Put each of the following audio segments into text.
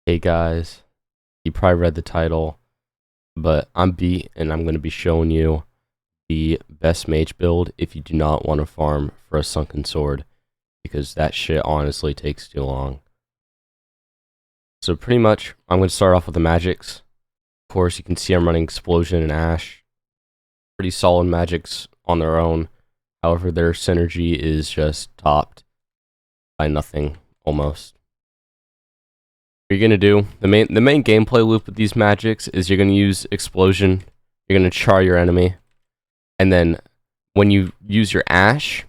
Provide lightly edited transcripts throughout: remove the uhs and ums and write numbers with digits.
Hey guys, you probably read the title, but I'm Beat and I'm going to be showing you the best mage build if you do not want to farm for a sunken sword, because that shit honestly takes too long. So pretty much, I'm going to start off with the magics. Of course, you can see I'm running Explosion and Ash. Pretty solid magics on their own. However, their synergy is just topped by nothing, almost. What you're gonna do, the main gameplay loop with these magics is you're gonna use Explosion, you're gonna char your enemy, and then when you use your Ash,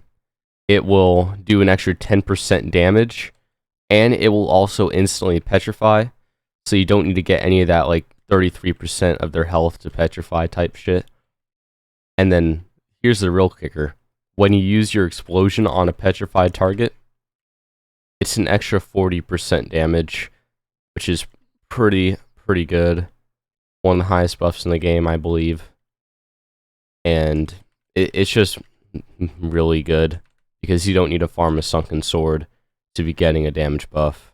it will do an extra 10% damage, and it will also instantly petrify, so you don't need to get any of that like 33% of their health to petrify type shit. And then here's the real kicker. When you use your Explosion on a petrified target, it's an extra 40% damage, which is pretty good. One of the highest buffs in the game, I believe. And it's just really good, because you don't need to farm a sunken sword to be getting a damage buff.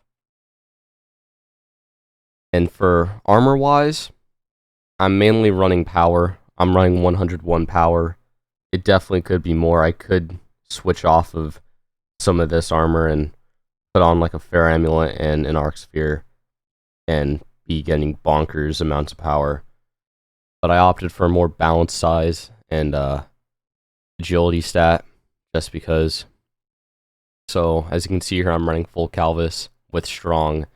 And for armor-wise, I'm mainly running power. I'm running 101 power. It definitely could be more. I could switch off of some of this armor and put on like a Fair Amulet and an Arc Sphere and be getting bonkers amounts of power. But I opted for a more balanced size and agility stat, just because. So as you can see here, I'm running full Calvis with strong.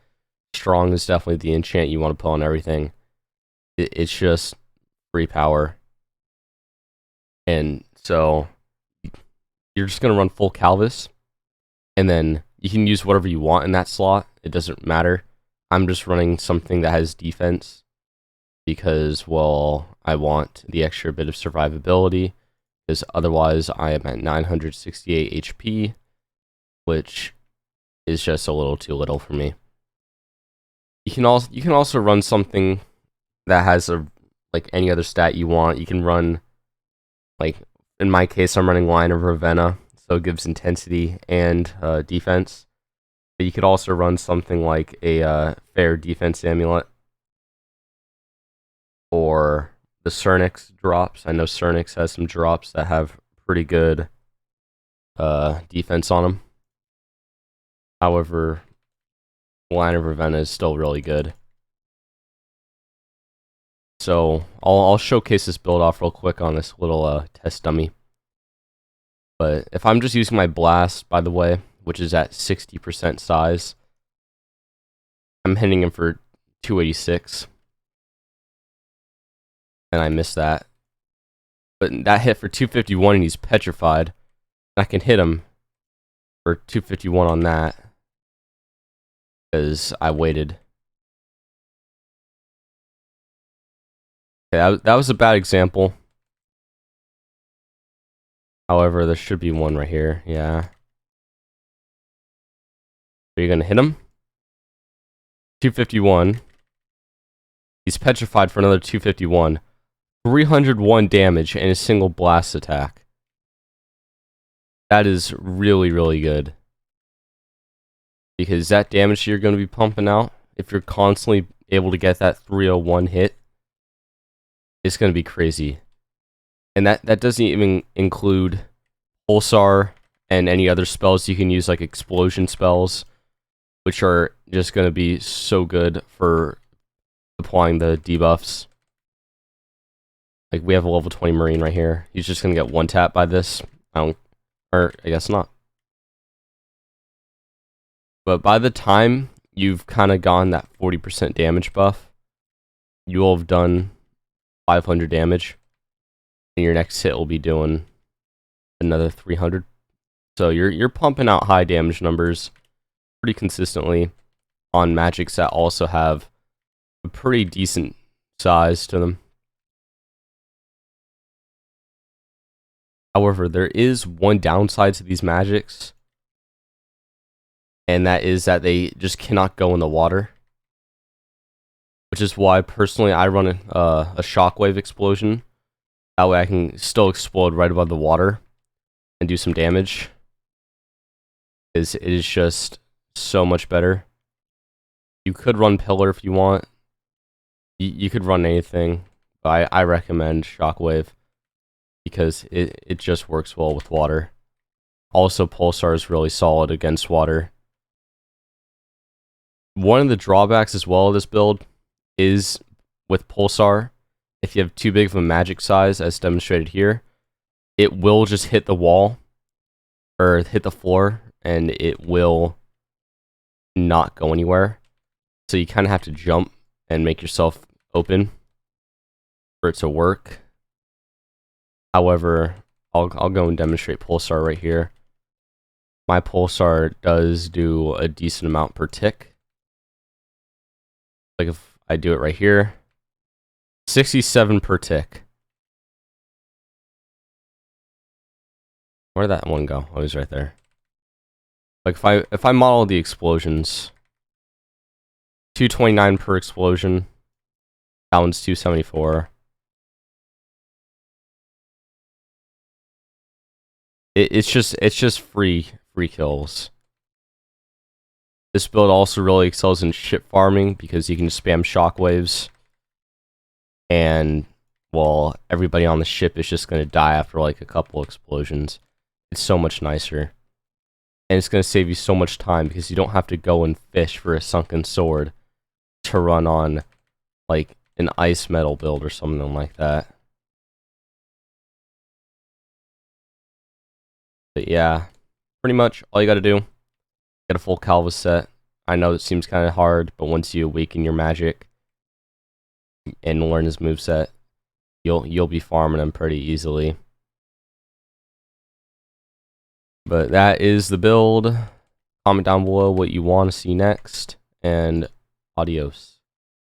Strong is definitely the enchant you want to put on everything. It's just free power. And so you're just going to run full Calvis, and then you can use whatever you want in that slot. It doesn't matter. I'm just running something that has defense because, well, I want the extra bit of survivability, because otherwise I am at 968 HP, which is just a little too little for me. You can also run something that has like any other stat you want. You can run, like in my case, I'm running Line of Ravenna, so it gives intensity and defense. But you could also run something like a Fair Defense Amulet, or the Cernix drops. I know Cernix has some drops that have pretty good defense on them. However, Line of Ravenna is still really good. So I'll showcase this build off real quick on this little test dummy. But if I'm just using my blast, by the way, which is at 60% size, I'm hitting him for 286. And I missed that. But that hit for 251 and he's petrified. I can hit him for 251 on that, because I waited. Okay, that was a bad example. However, there should be one right here. Yeah. Are you gonna hit him? 251. He's petrified for another 251. 301 damage in a single blast attack. That is really good. Because that damage you're going to be pumping out, if you're constantly able to get that 301 hit, it's going to be crazy. And that doesn't even include Pulsar and any other spells you can use, like explosion spells, which are just going to be so good for applying the debuffs. Like, we have a level 20 Marine right here. He's just going to get one tap by this. Or I guess not. But by the time you've kind of gotten that 40% damage buff, you will have done 500 damage. And your next hit will be doing another 300. So you're pumping out high damage numbers pretty consistently on magics that also have a pretty decent size to them. However, there is one downside to these magics, and that is that they just cannot go in the water. Which is why, personally, I run a shockwave explosion. That way I can still explode right above the water and do some damage. It is just so much better. You could run Pillar if you want. You could run anything, but I recommend Shockwave because it just works well with water. Also, Pulsar is really solid against water. One of the drawbacks as well of this build is with Pulsar, if you have too big of a magic size, as demonstrated here, it will just hit the wall, or hit the floor, and it will not go anywhere. So you kind of have to jump and make yourself open for it to work. However, I'll go and demonstrate Pulsar right here. My Pulsar does do a decent amount per tick. Like if I do it right here, 67 per tick. Where'd that one go? Oh, he's right there. Like if I model the explosions, 229 per explosion. That one's 274. It's just free kills. This build also really excels in ship farming because you can just spam shockwaves, and well, everybody on the ship is just gonna die after like a couple explosions. It's so much nicer, and it's gonna save you so much time because you don't have to go and fish for a sunken sword to run on like an ice metal build or something like that. But yeah, pretty much all you gotta do, get a full Calva set. I know it seems kind of hard, but once you awaken your magic and learn his moveset, you'll be farming him pretty easily. But that is the build. Comment down below what you want to see next, and adios.